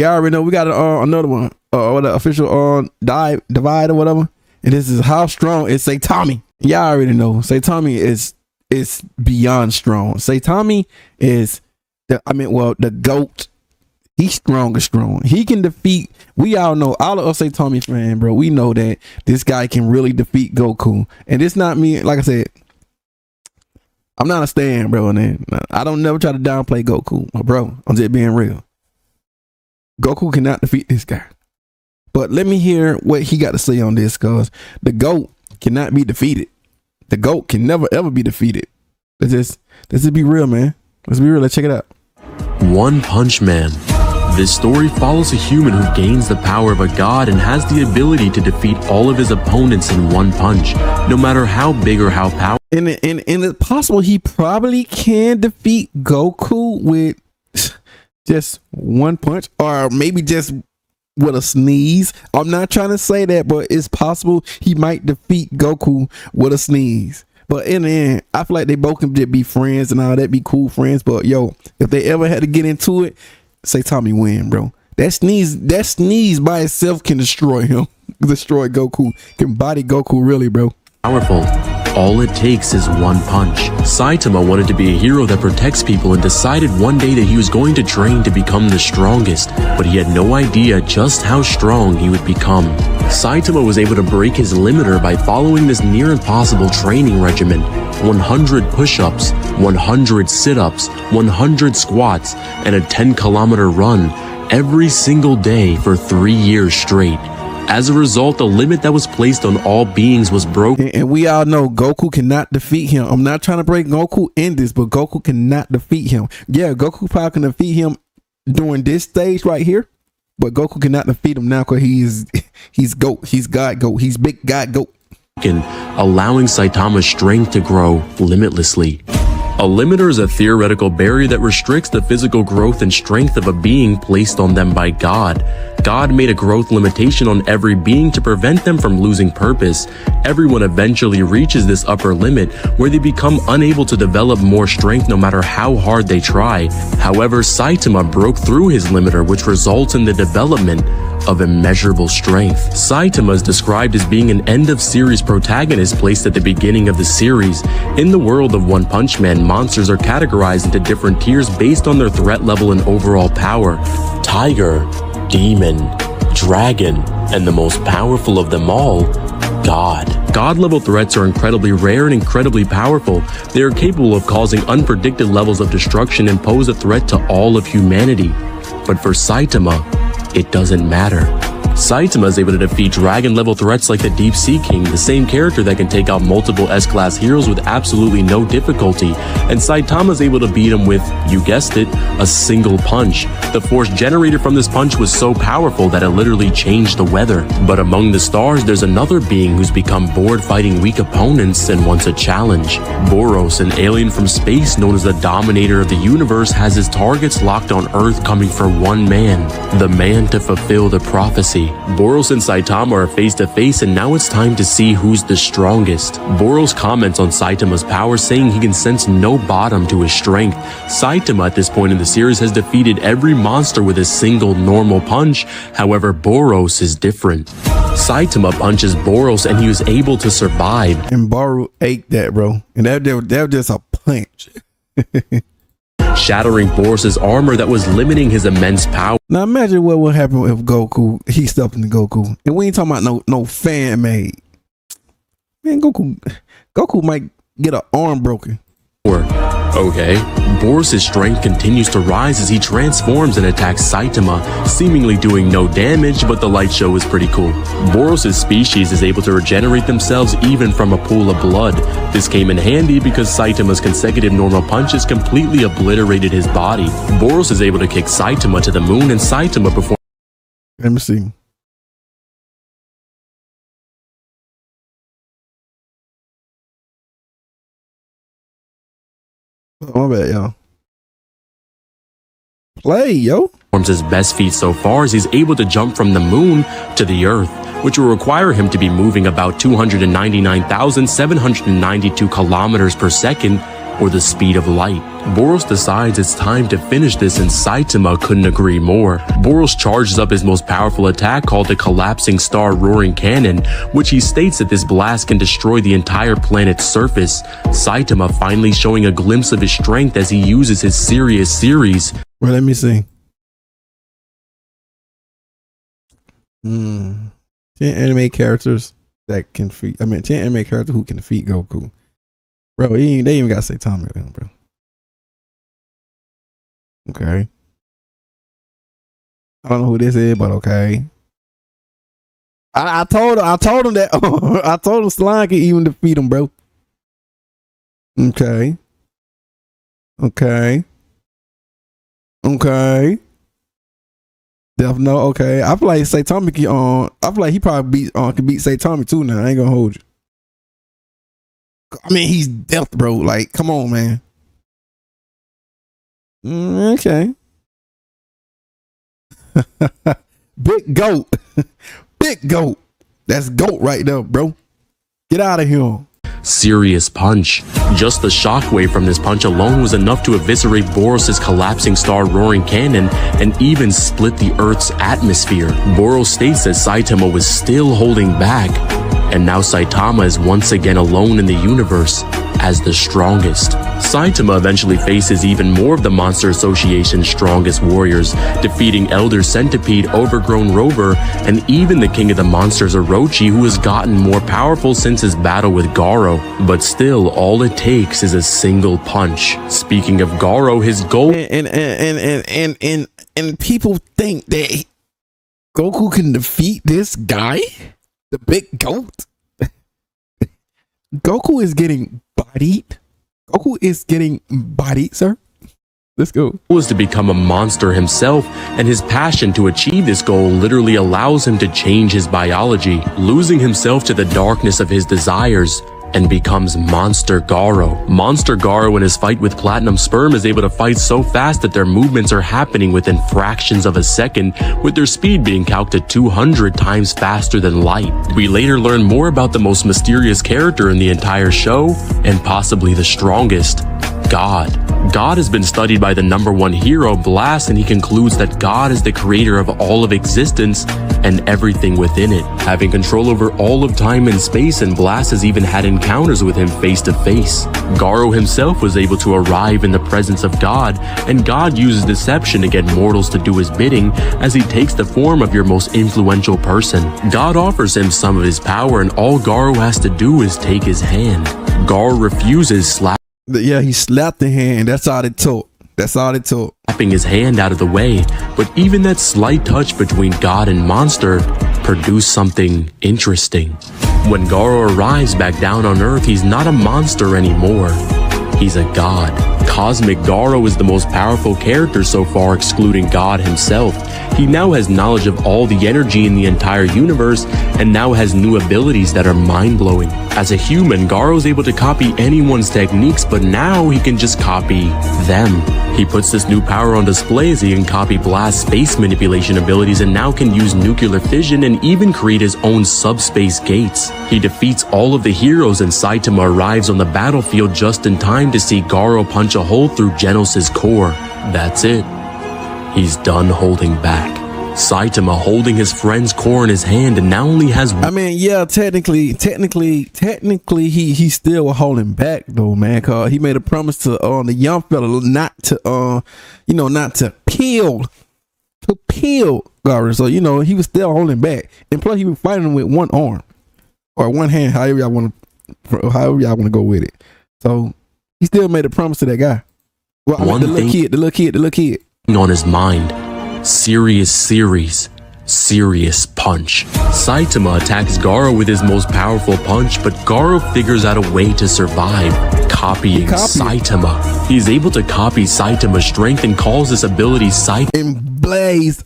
Y'all already know we got another one. What the official divide or whatever. And this is how strong is Saitama. Y'all already know Saitama is beyond strong. Saitama is the GOAT. He's strong. He can defeat. We all know, all of us Saitama fan, bro. We know that this guy can really defeat Goku. And it's not me. Like I said, I'm not a stan, bro. And I don't never try to downplay Goku, bro. I'm just being real. Goku cannot defeat this guy. But let me hear what he got to say on this, cause the GOAT cannot be defeated. The GOAT can never ever be defeated. Let's just be real, man. Let's be real. Let's check it out. One Punch Man. This story follows a human who gains the power of a god and has the ability to defeat all of his opponents in one punch, no matter how big or how powerful. And it's possible he probably can defeat Goku with just one punch, or maybe just with a sneeze. I'm not trying to say that, but it's possible he might defeat Goku with a sneeze. But in the end, I feel like they both can just be friends and all that, be cool friends. But yo, if they ever had to get into it, Saitama win, bro. That sneeze by itself can destroy him. Destroy Goku. Can body Goku really, bro. Powerful. All it takes is one punch. Saitama wanted to be a hero that protects people and decided one day that he was going to train to become the strongest, but he had no idea just how strong he would become. Saitama was able to break his limiter by following this near impossible training regimen: 100 push-ups, 100 sit-ups, 100 squats, and a 10-kilometer run every single day for 3 years straight. As a result, the limit that was placed on all beings was broken. And we all know Goku cannot defeat him. I'm not trying to break Goku in this, but Goku cannot defeat him. Yeah, Goku probably can defeat him during this stage right here, but Goku cannot defeat him now because he's GOAT. He's God GOAT. He's big God GOAT. Allowing Saitama's strength to grow limitlessly. A limiter is a theoretical barrier that restricts the physical growth and strength of a being placed on them by God. God made a growth limitation on every being to prevent them from losing purpose. Everyone eventually reaches this upper limit where they become unable to develop more strength no matter how hard they try. However, Saitama broke through his limiter, which results in the development of immeasurable strength. Saitama is described as being an end-of-series protagonist placed at the beginning of the series. In the world of One Punch Man, monsters are categorized into different tiers based on their threat level and overall power. Tiger, Demon, Dragon, and the most powerful of them all, God. God-level threats are incredibly rare and incredibly powerful. They are capable of causing unpredicted levels of destruction and pose a threat to all of humanity. But for Saitama, it doesn't matter. Saitama is able to defeat dragon-level threats like the Deep Sea King, the same character that can take out multiple S-class heroes with absolutely no difficulty, and Saitama is able to beat him with, you guessed it, a single punch. The force generated from this punch was so powerful that it literally changed the weather. But among the stars, there's another being who's become bored fighting weak opponents and wants a challenge. Boros, an alien from space known as the Dominator of the universe, has his targets locked on Earth, coming for one man, the man to fulfill the prophecy. Boros and Saitama are face to face, and now it's time to see who's the strongest. Boros comments on Saitama's power, saying he can sense no bottom to his strength. Saitama at this point in the series has defeated every monster with a single normal punch. However, Boros is different. Saitama punches Boros and he was able to survive. And Boros ate that, bro. And that was just a punch. Shattering Boros' armor that was limiting his immense power. Now imagine what would happen if Goku, he stepped into Goku. And we ain't talking about no fan made. Man, Goku might get an arm broken. Okay, Boros' strength continues to rise as he transforms and attacks Saitama, seemingly doing no damage, but the light show is pretty cool. Boros' species is able to regenerate themselves even from a pool of blood. This came in handy because Saitama's consecutive normal punches completely obliterated his body. Boros is able to kick Saitama to the moon, and Saitama performs. Let me see. Oh, my bad, y'all. Play, yo. Performs his best feat so far as he's able to jump from the moon to the earth, which will require him to be moving about 299,792 kilometers per second, or the speed of light. Boros decides it's time to finish this, and Saitama couldn't agree more. Boros charges up his most powerful attack called the Collapsing Star Roaring Cannon, which he states that this blast can destroy the entire planet's surface. Saitama finally showing a glimpse of his strength as he uses his Sirius series. Well, let me see. 10 anime characters that can defeat. 10 anime characters who can defeat Goku. Bro, they even got Saitama in, bro. Okay. I don't know who this is, but okay. I told him that I told him Slime can even defeat him, bro. Okay. No, okay. I feel like Saitama I feel like he probably can beat Saitama too now. I ain't gonna hold you. I mean, he's death, bro. Like, come on, man. Okay. Big goat. Big goat. That's goat right there, bro. Get out of here. Serious punch. Just the shockwave from this punch alone was enough to eviscerate Boros' Collapsing Star Roaring Cannon and even split the Earth's atmosphere. Boros states that Saitama was still holding back, and now Saitama is once again alone in the universe as the strongest. Saitama eventually faces even more of the Monster Association's strongest warriors, defeating Elder Centipede, Overgrown Rover, and even the King of the Monsters, Orochi, who has gotten more powerful since his battle with Garo. But still, all it takes is a single punch. Speaking of Garo, his goal and people think that Goku can defeat this guy, the big goat. Goku is getting bodied. Goku is getting bodied, sir. Let's go. Was to become a monster himself, and his passion to achieve this goal literally allows him to change his biology, losing himself to the darkness of his desires, and becomes Monster Garo. Monster Garo in his fight with Platinum Sperm is able to fight so fast that their movements are happening within fractions of a second, with their speed being calculated 200 times faster than light. We later learn more about the most mysterious character in the entire show, and possibly the strongest, God. God has been studied by the #1 hero, Blast, and he concludes that God is the creator of all of existence and everything within it, having control over all of time and space, and Blast has even had encounters with him face to face. Garo himself was able to arrive in the presence of God, and God uses deception to get mortals to do his bidding as he takes the form of your most influential person. God offers him some of his power, and all Garo has to do is take his hand. Garo refuses, Yeah, he slapped the hand. That's all it took. Slapping his hand out of the way, but even that slight touch between God and Monster produced something interesting. When Garo arrives back down on Earth, he's not a monster anymore. He's a god. Cosmic Garo is the most powerful character so far, excluding God himself. He now has knowledge of all the energy in the entire universe, and now has new abilities that are mind-blowing. As a human, Garo is able to copy anyone's techniques, but now he can just copy them. He puts this new power on display as he can copy Blast's space manipulation abilities, and now can use nuclear fission and even create his own subspace gates. He defeats all of the heroes, and Saitama arrives on the battlefield just in time to see Garo punch a hole through Genos' core. That's it. He's done holding back. Saitama holding his friend's core in his hand, and now only has. I mean, yeah, technically, he's still holding back though, man. Cause he made a promise to the young fella not to peel Garo. So he was still holding back, and plus he was fighting with one arm or one hand, however y'all want to go with it. So he still made a promise to that guy. Well, the little kid. On his mind. Serious punch. Saitama attacks Garo with his most powerful punch, but Garo figures out a way to survive, copying Saitama. He's able to copy Saitama's strength and calls this ability Blast.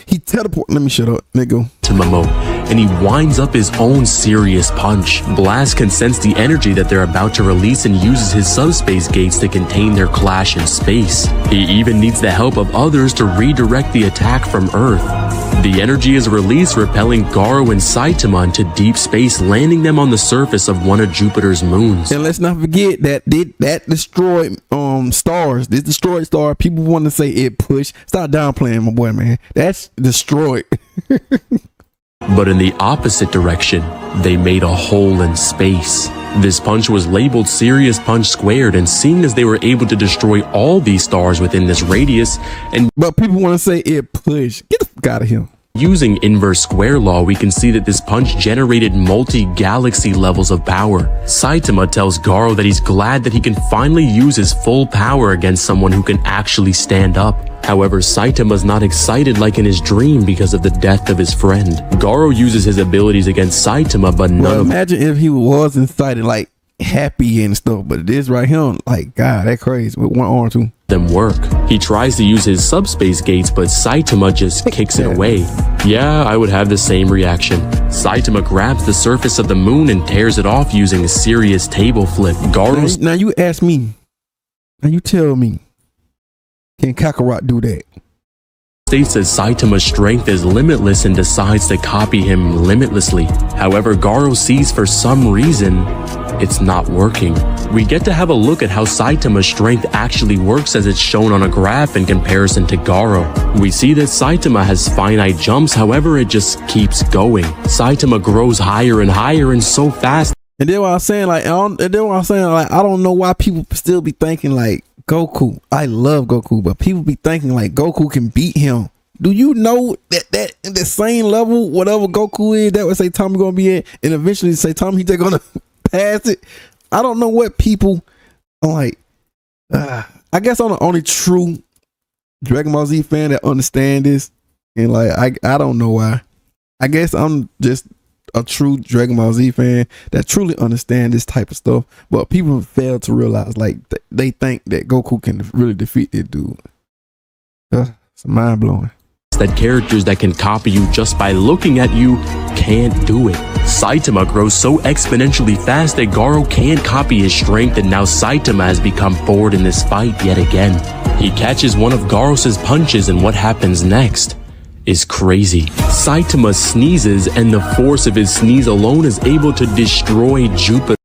He teleport. Let me shut up, nigga. Mode, and he winds up his own serious punch. Blast can sense the energy that they're about to release and uses his subspace gates to contain their clash in space. He even needs the help of others to redirect the attack from Earth. The energy is released, repelling Garo and Saitama into deep space, landing them on the surface of one of Jupiter's moons. And let's not forget that that destroyed stars. This destroyed star. People want to say it pushed. Stop downplaying, my boy, man. That's destroyed. But in the opposite direction, they made a hole in space. This punch was labeled Sirius Punch Squared, and seeing as they were able to destroy all these stars within this radius, but people want to say it pushed. Get the fuck out of here. Using inverse square law, we can see that this punch generated multi-galaxy levels of power. Saitama tells Garo that he's glad that he can finally use his full power against someone who can actually stand up. However, Saitama's not excited like in his dream because of the death of his friend. Garo uses his abilities against Saitama, but imagine if he was excited, like happy and stuff, but this right here, like, God, that crazy with one arm too. Them work. He tries to use his subspace gates, but Saitama just kicks it away. Yeah, I would have the same reaction. Saitama grabs the surface of the moon and tears it off using a serious table flip. Garo's now you ask me. Now you tell me. Can Kakarot do that? States that Saitama's strength is limitless and decides to copy him limitlessly. However, Garo sees for some reason it's not working. We get to have a look at how Saitama's strength actually works as it's shown on a graph in comparison to Garo. We see that Saitama has finite jumps, however it just keeps going. Saitama grows higher and higher and so fast. And then what I'm saying, like, I don't know why people still be thinking like Goku. I love Goku, but people be thinking like Goku can beat him. Do you know that in the same level, whatever Goku is, that would Saitama gonna be at, and eventually Saitama he's just gonna pass it? I don't know what people are like. I guess I'm the only true Dragon Ball Z fan that understand this, and like I don't know why. I guess I'm just a true Dragon Ball Z fan that truly understand this type of stuff, but people fail to realize, like, they think that Goku can really defeat this dude. It's mind blowing. That characters that can copy you just by looking at you can't do it. Saitama grows so exponentially fast that Garo can't copy his strength, and now Saitama has become bored in this fight yet again. He catches one of Garos' punches, and what happens next is crazy. Saitama sneezes, and the force of his sneeze alone is able to destroy Jupiter.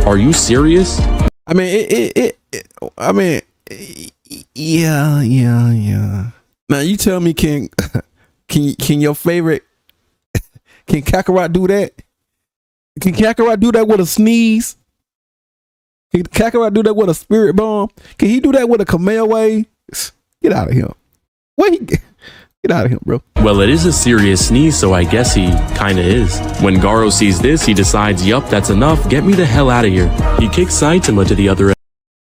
Are you serious? I mean, yeah. Now you tell me, can your favorite, can Kakarot do that? Can Kakarot do that with a sneeze? Can Kakarot do that with a spirit bomb? Can he do that with a Kamea wave? Get out of here. Get out of here, bro. Well, it is a serious sneeze, so I guess he kinda is. When Garo sees this, he decides, yup, that's enough, get me the hell out of here. He kicks Saitama to the other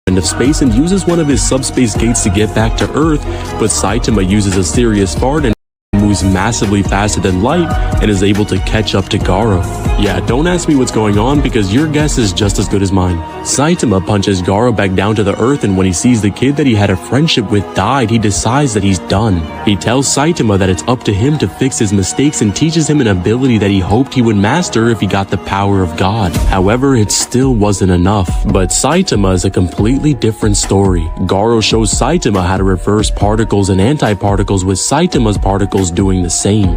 end of space and uses one of his subspace gates to get back to Earth, but Saitama uses a serious fart and moves massively faster than light and is able to catch up to Garo. Yeah, don't ask me what's going on because your guess is just as good as mine. Saitama punches Garo back down to the earth, and when he sees the kid that he had a friendship with died, he decides that he's done. He tells Saitama that it's up to him to fix his mistakes and teaches him an ability that he hoped he would master if he got the power of God. However, it still wasn't enough. But Saitama is a completely different story. Garo shows Saitama how to reverse particles and antiparticles, with Saitama's particles doing the same.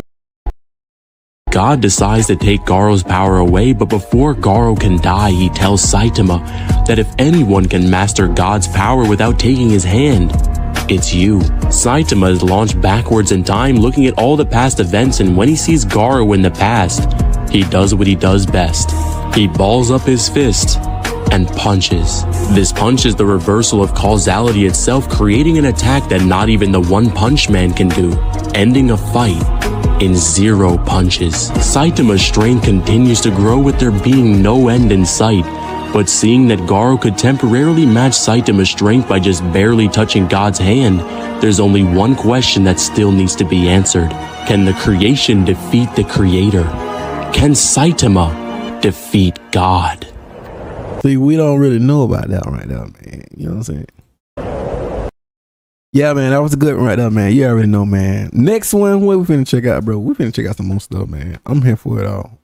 God decides to take Garo's power away, but before Garo can die, he tells Saitama that if anyone can master God's power without taking his hand, it's you. Saitama is launched backwards in time, looking at all the past events, and when he sees Garo in the past, he does what he does best. He balls up his fist and punches. This punch is the reversal of causality itself, creating an attack that not even the One Punch Man can do, ending a fight in 0 punches. Saitama's strength continues to grow, with there being no end in sight, but seeing that Garo could temporarily match Saitama's strength by just barely touching God's hand, there's only one question that still needs to be answered. Can the creation defeat the creator? Can Saitama defeat God? See, we don't really know about that right now, man. You know what I'm saying? Yeah, man, that was a good one right there, man. You already know, man. Next one, what we finna check out, bro? We finna check out some more stuff, man. I'm here for it all.